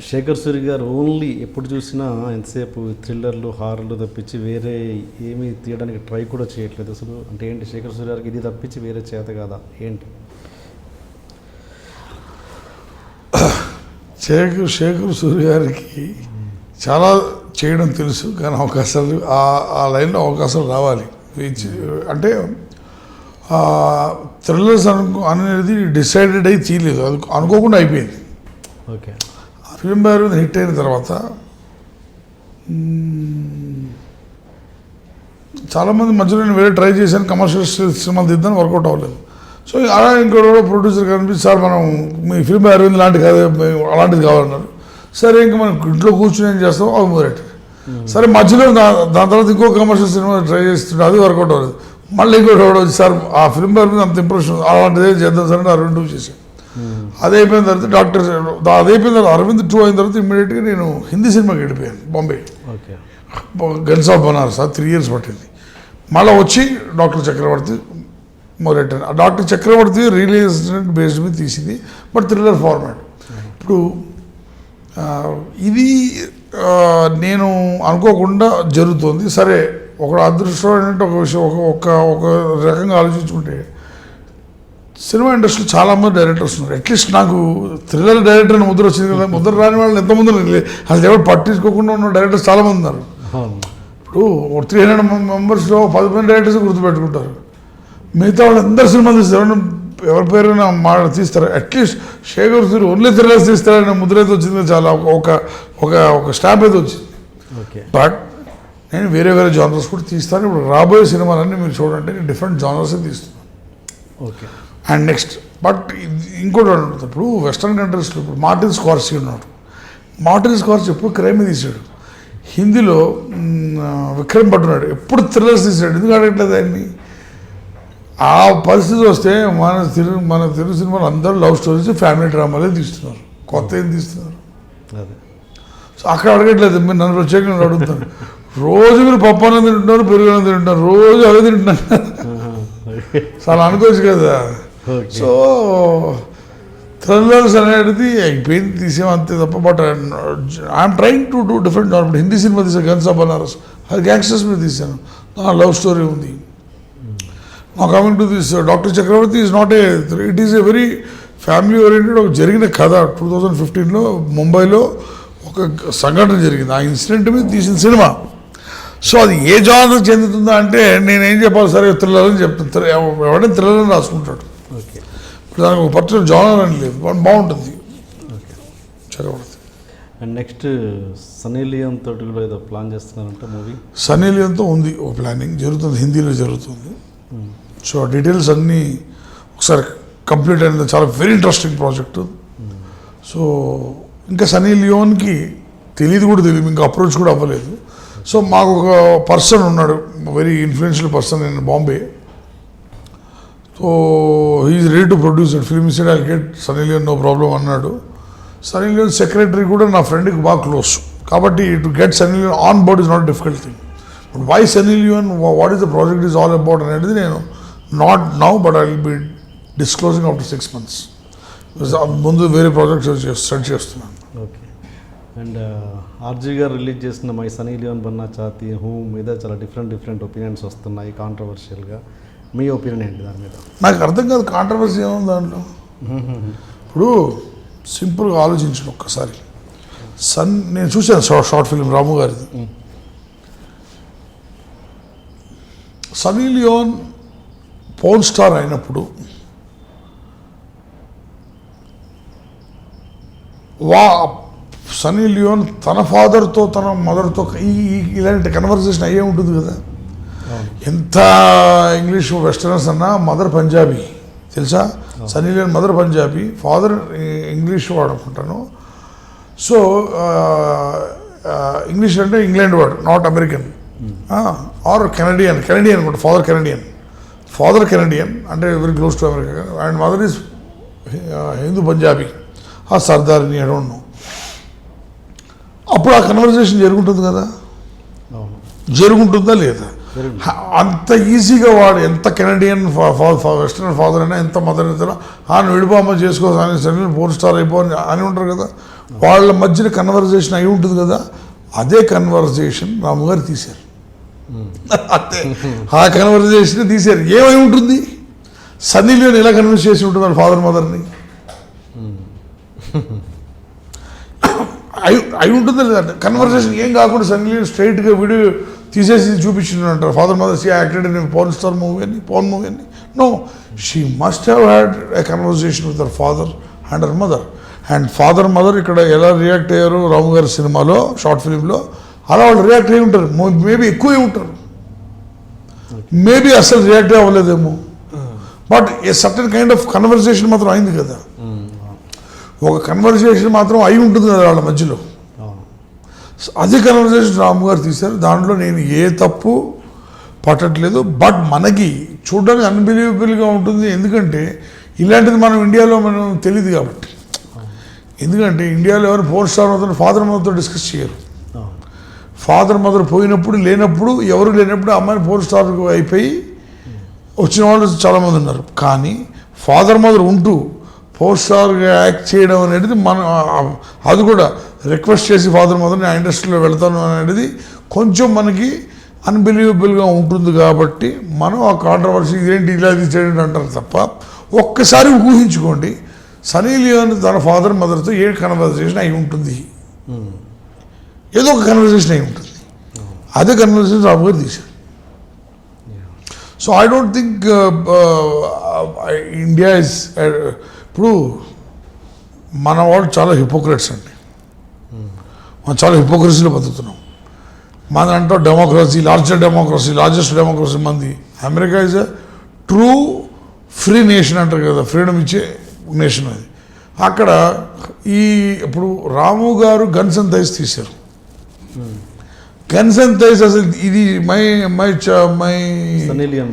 శేఖర్ సూరి గారు ఓన్లీ ఎప్పుడు చూసినా ఎంతసేపు థ్రిల్లర్లు హారర్లు తప్పించి వేరే ఏమీ తీయడానికి ట్రై కూడా చేయట్లేదు అసలు. అంటే ఏంటి శేఖర్ సూరి గారికి ఇది తప్పించి వేరే చేత కాదా ఏంటి? శేఖర్ సూరి గారికి చాలా చేయడం తెలుసు, కానీ అవకాశాలు ఆ లైన్లో అవకాశాలు రావాలి. అంటే థ్రిల్లర్స్ అనేది డిసైడెడ్ అయి తీయలేదు, అది అనుకోకుండా అయిపోయింది. ఓకే. ఫిల్మ్ ఫేర్ మీద హిట్ అయిన తర్వాత చాలామంది మధ్యలో నేను వేరే ట్రై చేశాను, కమర్షియల్ సినిమాలు తీద్దాను, వర్కౌట్ అవ్వలేదు. సో అలా ఇంకోటి ప్రొడ్యూసర్ కనిపించి సార్ మనం మీ ఫిల్మ్ ఫేర్ మీద లాంటి కాదు అలాంటిది కావాలన్నారు. సరే ఇంకా మనం ఇంట్లో కూర్చొని ఏం చేస్తాం అది మొదలెట్టారు. సరే మధ్యలో దాని తర్వాత ఇంకో కమర్షియల్ సినిమా ట్రై చేస్తుంటే అది వర్కౌట్ అవ్వలేదు. మళ్ళీ ఇంకోటి వచ్చి సార్ ఆ ఫిల్మ్ ఫేర్ మీద అంత ఇంప్రెషన్ అలాంటిది చేద్దాం సార్ అంటే ఆ రెండు చేశాను. అది అయిపోయిన తర్వాత డాక్టర్ అది అయిపోయిన తర్వాత అరవింద్ 2 అయిన తర్వాత ఇమ్మీడియట్గా నేను హిందీ సినిమాకి వెళ్ళిపోయాను Bombay. Okay. Guns of Banaras 3 years పట్టింది. మళ్ళీ వచ్చి డాక్టర్ చక్రవర్తి మొదలెట్టాను. ఆ డాక్టర్ చక్రవర్తి రియల్ ఇన్సిడెంట్ బేస్డ్ మీద తీసింది, బట్ థ్రిల్లర్ ఫార్మాట్. ఇప్పుడు ఇది నేను అనుకోకుండా జరుగుతుంది. సరే ఒక అదృష్టం ఏంటంటే ఒక విషయం ఒక రకంగా ఆలోచించుకుంటే సినిమా ఇండస్ట్రీలో చాలామంది డైరెక్టర్స్ ఉన్నారు. అట్లీస్ట్ నాకు థ్రిల్లర్ డైరెక్టర్ అని ముద్ర వచ్చింది కదా, ముద్ర రాని వాళ్ళని ఎంతమంది అసలు ఎవరు పట్టించుకోకుండా ఉన్న డైరెక్టర్స్ చాలామంది ఉన్నారు. ఇప్పుడు 300 members-లో 10 మంది డైరెక్టర్స్ గుర్తుపెట్టుకుంటారు, మిగతా వాళ్ళు అందరు సినిమాలు తీస్తారు, ఎవరి పేరైనా తీస్తారు. At least Shekhar Suri only thrillers తీస్తారనే ముద్ర అయితే వచ్చింది, చాలా ఒక స్టాంప్ అయితే వచ్చింది. బట్ నేను వేరే జానర్స్ కూడా తీస్తాను. ఇప్పుడు రాబోయే సినిమాలన్నీ మీరు చూడండి, నేను డిఫరెంట్ జానర్సే తీస్తున్నాను. ఓకే. అండ్ నెక్స్ట్ బట్ ఇంకోటి ఉంటుంది, ఇప్పుడు వెస్ట్రన్ కంట్రీస్లో ఇప్పుడు మార్టిన్ స్కార్సీ ఉన్నాడు. మార్టిన్ స్కార్సీ ఎప్పుడు క్రైమ్ తీశాడు. హిందీలో విక్రమ్ పట్టున్నాడు, ఎప్పుడు థ్రిల్లర్స్ తీశాడు. ఎందుకు అడగట్లేదు ఆయన్ని? ఆ పరిస్థితి వస్తే మన తెలుగు సినిమాలు అందరూ లవ్ స్టోరీస్ ఫ్యామిలీ డ్రామాలే తీస్తున్నారు, కొత్త ఏం తీస్తున్నారు. సో అక్కడ అడగట్లేదు. మీరు నన్ను ప్రత్యేకంగా అడుగుతాను, రోజు మీరు పప్పు అన్నం తింటున్నారు, పెరుగు అన్నం తింటున్నారు, రోజు అవే తింటున్నారు, చాలా అనుకోవచ్చు కదా. సో థ్రిల్లర్స్ అనేది అయిపోయింది, తీసేం అంతే తప్ప. But I'm trying to do different. ఇప్పుడు హిందీ సినిమా తీసాను గన్స్ ఆఫ్ బనారస్, అది గ్యాంగ్స్టర్స్ మీద తీశాను, నా లవ్ స్టోరీ ఉంది. నా coming to this doctor Chakravarthy is not it is a very family oriented. ఒక జరిగిన కథ 2015లో ముంబైలో ఒక సంఘటన జరిగింది, ఆ ఇన్సిడెంట్ మీద తీసిన సినిమా. సో అది ఏ జానర్ చెందుతుందా అంటే నేనేం చెప్పాలి, సరే థ్రిల్లర్ అని చెప్తాను. ఎవరైనా థ్రిల్లర్ అని రాసుకుంటాడు. ఇప్పుడు దానికి ఒక పర్టికులర్ జానర్ అని లేదు, బాగుంటుంది చక్రవర్తి. అండ్ నెక్స్ట్ సన్నీ లియోన్ తోటి కూడా ఏదో ప్లాన్ చేస్తున్నారంటే మూవీ. సన్నీ లియోన్తో ఉంది ఒక ప్లానింగ్ జరుగుతుంది, హిందీలో జరుగుతుంది. సో డీటెయిల్స్ అన్నీ ఒకసారి కంప్లీట్ అయినది, చాలా వెరీ ఇంట్రెస్టింగ్ ప్రాజెక్టు. సో ఇంకా సన్నీ లియోన్కి తెలియదు కూడా తెలియదు, ఇంకా అప్రోచ్ కూడా అవ్వలేదు. సో మాకు ఒక పర్సన్ ఉన్నాడు, very influential person in Bombay. So he's ready to produce it. Film instead I get Sunny Leone, no problem అన్నాడు. సన్నీ లియోన్ సెక్రటరీ కూడా నా ఫ్రెండ్కి బాగా క్లోజ్, కాబట్టి to get Sunny Leone on board is not difficult thing. But why Sunny Leone, what is the project is all about అనేది నేను not now, but I will be disclosing after 6 months. ముందు వేరే projects start చేస్తున్నాను. Okay. And RG గారు release చేసిన my Sunny Leone బన్నా చాతి హూ మీద చాలా డిఫరెంట్ ఒపీనియన్స్ వస్తున్నాయి కాంట్రవర్షియల్గా. మీ ఒపీనియన్ ఏంటి దాని మీద? నాకు అర్థం కాదు కాంట్రవర్సీ ఏముంది దాంట్లో. ఇప్పుడు సింపుల్గా ఆలోచించండి ఒక్కసారి. నేను చూశాను షార్ట్ ఫిల్మ్ రాము గారిది. సన్నీ లియోన్ పౌన్ స్టార్ అయినప్పుడు సన్నీ లియోన్ తన ఫాదర్తో తన మదర్తో ఇలాంటి కన్వర్సేషన్ అయ్యే ఉంటుంది కదా. ఎంత ఇంగ్లీష్ వెస్టర్నర్స్ అన్నా మదర్ పంజాబీ తెలుసా. Sunny Leone mother Punjabi, father English వాడు అనుకుంటాను. సో ఇంగ్లీష్ అంటే ఇంగ్లాండ్ వాడు, నాట్ అమెరికన్ ఆర్ కెనడియన్ అనుకుంటా. ఫాదర్ కెనడియన్ అంటే very close to America, and mother is Hindu Punjabi ఆ సర్దార్ని ఐ డోంట్ నో. అప్పుడు ఆ కన్వర్సేషన్ జరుగుతుంది కదా, జరుగుంటుందా లేదా? అంత ఈజీగా వాడు ఎంత కెనడియన్ వెస్టర్న్ ఫాదర్ అయినా ఎంత మదర్ అయినా విడిపోమ్మ చేసుకోవాలని 4 స్టార్ అయిపోని అని ఉంటారు కదా. వాళ్ళ మధ్యన కన్వర్జేషన్ అయి ఉంటుంది కదా, అదే కన్వర్జేషన్ రాము గారు తీశారు. అంతే, ఆ కన్వర్జేషన్ తీశారు. ఏమై ఉంటుంది, సన్నీ లియోన్ ఎలా కన్విన్స్ చేసి ఉంటుంది వాళ్ళ ఫాదర్ మదర్ని, అయి ఉంటుందా లేదంటే కన్వర్జేషన్ ఏం కాకుండా సన్నీ లియోన్ స్ట్రైట్గా వీడియో తీసేసి చూపించింది అంటారు father mother she acted in Pawan star movie అని, పవన్ మూవీ అని. No, she must have had a conversation with her father and her mother. And father mother ఇక్కడ ఎలా రియాక్ట్ అయ్యారు రాము గారి సినిమాలో షార్ట్ ఫిలింలో, అలా వాళ్ళు రియాక్ట్ అయ్యి ఉంటారు. మేబీ ఎక్కువే ఉంటారు, మేబీ అసలు రియాక్ట్ అవ్వలేదేమో, but a certain kind of conversation మాత్రం అయింది కదా. ఒక కన్వర్జేషన్ మాత్రం అయి ఉంటుంది కదా వాళ్ళ మధ్యలో. అదే కన్వర్జేషన్ రాము గారు తీశారు. దాంట్లో నేను ఏ తప్పు పట్టట్లేదు, బట్ మనకి చూడడానికి అన్బిలీవబుల్గా ఉంటుంది. ఎందుకంటే ఇలాంటిది మనం ఇండియాలో మనం తెలియదు కాబట్టి. ఎందుకంటే ఇండియాలో ఎవరు ఫోర్ స్టార్ అవుతారు ఫాదర్ మదర్తో డిస్కస్ చేయరు. ఫాదర్ మదర్ పోయినప్పుడు లేనప్పుడు, ఎవరు లేనప్పుడు అమ్మాయిని ఫోర్ స్టార్ అయిపోయి వచ్చిన వాళ్ళు చాలామంది ఉన్నారు. కానీ ఫాదర్ మదర్ ఉంటూ ఫోర్ స్టార్గా యాక్ట్ చేయడం అనేది అది కూడా రిక్వెస్ట్ చేసి ఫాదర్ మదర్ని ఆ ఇండస్ట్రీలో వెళ్తాను అనేది కొంచెం మనకి అన్బిలీవబుల్గా ఉంటుంది. కాబట్టి మనం ఆ కాంట్రవర్సీ ఇదేంటి ఇలా తీసేయండి అంటారు తప్ప, ఒక్కసారి ఊహించుకోండి సన్నీ లియోన్ తన ఫాదర్ మదర్తో ఏ కన్వర్జేషన్ అయి ఉంటుంది, ఏదో ఒక కన్వర్జేషన్ అయి ఉంటుంది. అదే కన్వర్జేషన్ రాము గారు తీశారు. So I don't think India is ఇప్పుడు మన వాళ్ళు చాలా హిపోక్రెట్స్ అండి. మనం చాలా హిపోక్రసీలో బతుకుతున్నాం. మన అంటే డెమోక్రసీ, లార్జెస్ట్ డెమోక్రసీ మంది. America is a true free nation అంటారు కదా, ఫ్రీడమ్ ఇచ్చే నేషన్ అది. అక్కడ ఇప్పుడు రాము గారు గన్స్ అండ్ థైస్ తీశారు. గన్స్ అండ్ థైస్ అసలు ఇది సన్నీ లియోన్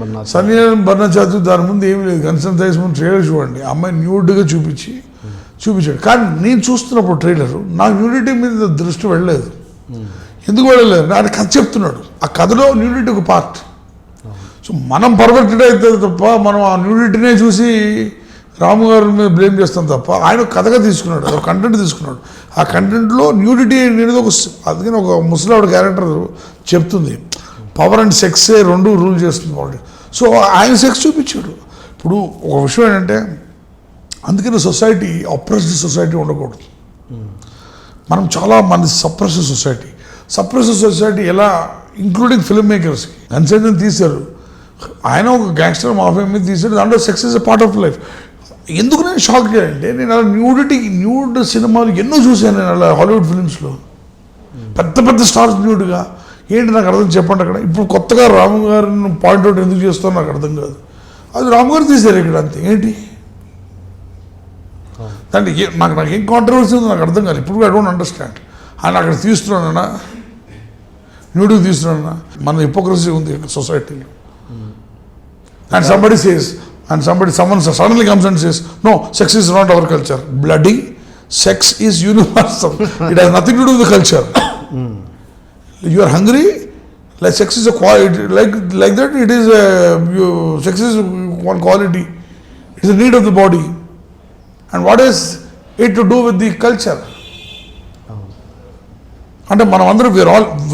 బర్నా చాతు దాని ముందు ఏమీ లేదు. గన్స్ అండ్ థైస్ ముందు ట్రైలర్ చూడండి, అమ్మాయి న్యూడ్గా చూపించాడు. కానీ నేను చూస్తున్నప్పుడు ట్రైలర్ నాకు న్యూడిటీ మీద దృష్టి వెళ్ళలేదు. ఎందుకు వెళ్ళలేదు, ఆయన కథ చెప్తున్నాడు, ఆ కథలో న్యూడిటీ ఒక పార్ట్. సో మనం పర్ఫెక్టెడ్ అయితే తప్ప మనం ఆ న్యూడిటీనే చూసి రాము గారి మీద బ్లేమ్ చేస్తాం తప్ప, ఆయన కథగా తీసుకున్నాడు, ఒక కంటెంట్ తీసుకున్నాడు. ఆ కంటెంట్లో న్యూడిటీ అనేది అందుకని ఒక ముసలావిడ క్యారెక్టర్ చెప్తుంది, పవర్ అండ్ సెక్సే రెండు రూల్ చేస్తుంది. సో ఆయన సెక్స్ చూపించాడు. ఇప్పుడు ఒక విషయం ఏంటంటే, అందుకని సొసైటీ అప్రెస్డ్ సొసైటీ ఉండకూడదు. మనం చాలా మంది సప్రెస్డ్ సొసైటీ ఎలా, ఇంక్లూడింగ్ ఫిల్మ్ మేకర్స్కి. కన్సెంట్ తీశారు, ఆయన ఒక గ్యాంగ్స్టర్ మాఫియా మీద తీశాడు, దాంట్లో sex is a part of life. ఎందుకు నేను షాక్ చేయాలంటే, నేను అలా న్యూడ్ సినిమాలు ఎన్నో చూశాను నేను అలా హాలీవుడ్ ఫిల్మ్స్లో, పెద్ద స్టార్స్ న్యూడ్గా. ఏంటి నాకు అర్థం చెప్పండి అక్కడ. ఇప్పుడు కొత్తగా రాము గారిని పాయింట్అవుట్ ఎందుకు చేస్తారో నాకు అర్థం కాదు. అది రాము గారు తీశారు ఇక్కడ, అంతే. ఏంటి దాంట్లో నాకేం కాంట్రవర్సీ ఉందో నాకు అర్థం కాదు. ఇప్పుడు ఐ డోంట్ అండర్స్టాండ్. ఆయన అక్కడ తీస్తున్నానన్నా, న్యూడ్కి తీస్తున్నానన్నా, మన హిపోక్రసీ ఉంది సొసైటీలో. And somebody says, someone suddenly comes and says, no, sex is not our culture. Bloody sex is universal. It has nothing to do with the culture. You are hungry, like sex is a quality, like that. It is sex is one quality. It is a need of the body. And what is it to do with the culture? అంటే మనం అందరం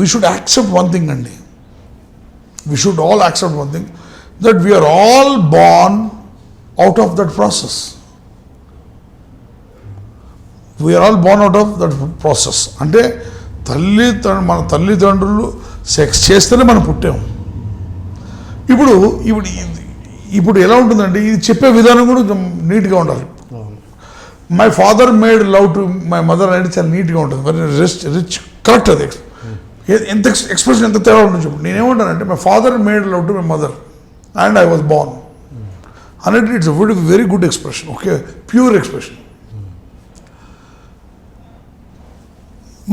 we should accept one thing అండి. We should all accept one thing, that we are all born out of that process. We are all born out of that process. అంటే మన తల్లిదండ్రులు sex చేస్తేనే మనం పుట్టాము. ఇప్పుడు ఎలా ఉంటుందండి, ఇది చెప్పే విధానం కూడా నీట్గా ఉండాలి. My father made love to my mother అనేది చాలా నీట్గా ఉంటుంది, వెరీ రిచ్, కరెక్ట్. అది ఎంత ఎక్స్ప్రెషన్ ఎంత తేడా ఉంటుంది చెప్పు. నేనేమంటానంటే, my father made love to my mother and I was born. And it's a very good expression, okay, pure expression.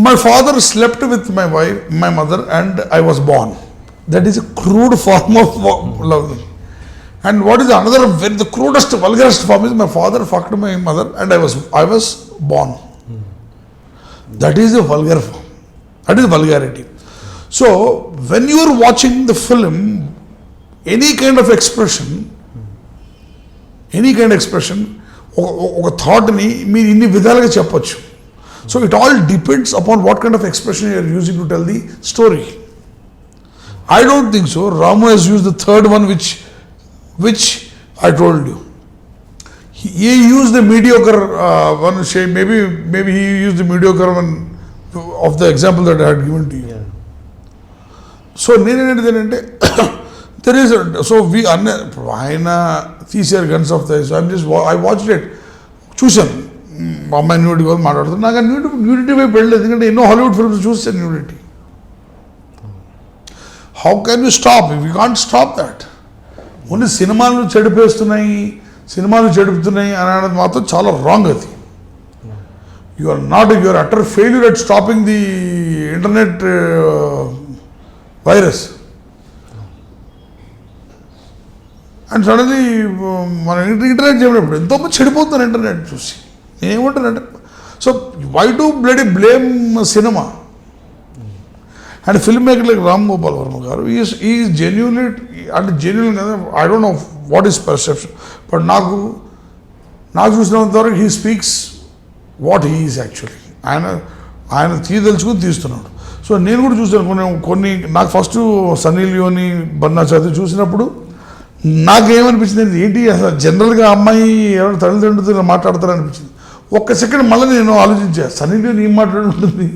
My father slept with my wife, my mother, and I was born. That is a crude form of love. And what is another the crudest, vulgarest form is, my father fucked my mother and I was born. That is a vulgar form. That is vulgarity. So when you are watching the film, any kind of expression, ఒక థాట్ని మీరు ఇన్ని విధాలుగా చెప్పచ్చు. So it all depends upon what kind of expression you are using to tell the story. I don't think so. Ramu has used the third one, which I told you. He used the mediocre one. Maybe he used the mediocre one of the example that I had given to you. Yeah. So నేనేంటంటే there is ఆయన తీసారు guns of the I watched it చూశాను. మా అమ్మాయి nudity వాళ్ళు మాట్లాడుతాను. నాకు ఆ న్యూడిటీ వైపు వెళ్ళలేదు, ఎందుకంటే ఎన్నో హాలీవుడ్ ఫిల్మ్స్ చూసాను nudity. How can you stop? You can't stop that. Only సినిమాలు చెడుపుతున్నాయి అని అనేది మాత్రం చాలా రాంగ్. అది you are utter failure at stopping the internet virus. And suddenly మన ఇంటర్నెట్ చెప్పినప్పుడు ఎంతోమంది చెడిపోతున్నారు ఇంటర్నెట్ చూసి. నేనేమంటానంటే, so why to blame cinema? And film maker like Ram Gopal Varma గారు ఈ జెన్యున్లీ కదా, I don't know what is perception, but నాకు చూసినంత వరకు he speaks what he is actually. ఆయన తీయదలుచుకుని తీస్తున్నాడు. సో నేను కూడా చూసాను కొన్ని నాకు ఫస్ట్ సన్నీ లియోని బన్నా చదివి చూసినప్పుడు నాకేమనిపించింది, ఏంటి అసలు జనరల్గా అమ్మాయి ఎవరు తల్లిదండ్రులతో మాట్లాడతారనిపించింది. ఒక్క సెకండ్ మళ్ళీ నేను ఆలోచించా, సన్నీ లియోని ఏం మాట్లాడుంటుంది,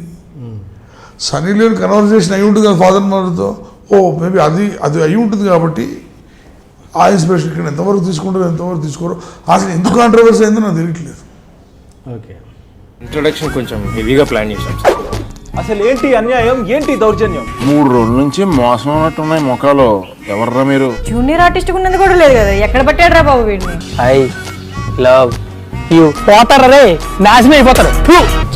సన్నీ లియోని కన్వర్జేషన్ అయి ఉంటుంది కదా ఫాదర్ మదర్తో. మేబీ అది అయి ఉంటుంది కాబట్టి ఆ ఇన్స్పిరేషన్ ఇక్కడ ఎంతవరకు తీసుకుంటారు ఎంతవరకు తీసుకోరు, అసలు ఎందుకు కాంట్రవర్సీ అయిందో నాకు తెలియట్లేదు. ఓకే, ఇంట్రొడక్షన్ కొంచెం హెవీగా ప్లాన్ చేశాం. అసలు ఏంటి అన్యాయం, ఏంటి దౌర్జన్యం? 3 రోజుల నుంచి మోసం ఉన్నట్టున్నాయి ముఖాలు. ఎవర్రా మీరు? జూనియర్ ఆర్టిస్ట్ ఉన్నది కూడా లేదు కదా, ఎక్కడ పట్టాడురా బాబు వీడిని? I love you. పోతారా రే, నాశనం అయిపోతారు.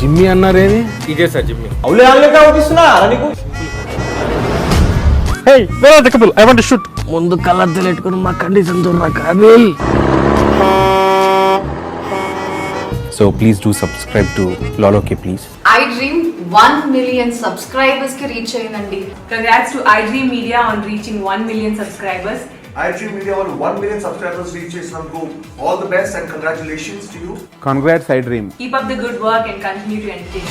జిమ్మి అన్నారేది? ఇదే సార్ జిమ్మి. అవులే ఆన్లైన్ అవుపిస్తున్నా నీకు. Hey where are the couple, I want to shoot. ముందు కలర్ తెలియట్టుకుని మా కండిషన్ చూడరా Kaabil. So please do subscribe to Lolo K please. iDream 1 million subscribers ki reach ayindandi. Congrats to iDream Media on reaching 1 million subscribers. iDream Media on 1 million subscribers reach Islamgo. All the best and congratulations to you. Congrats iDream. Keep up the good work and continue to entertain.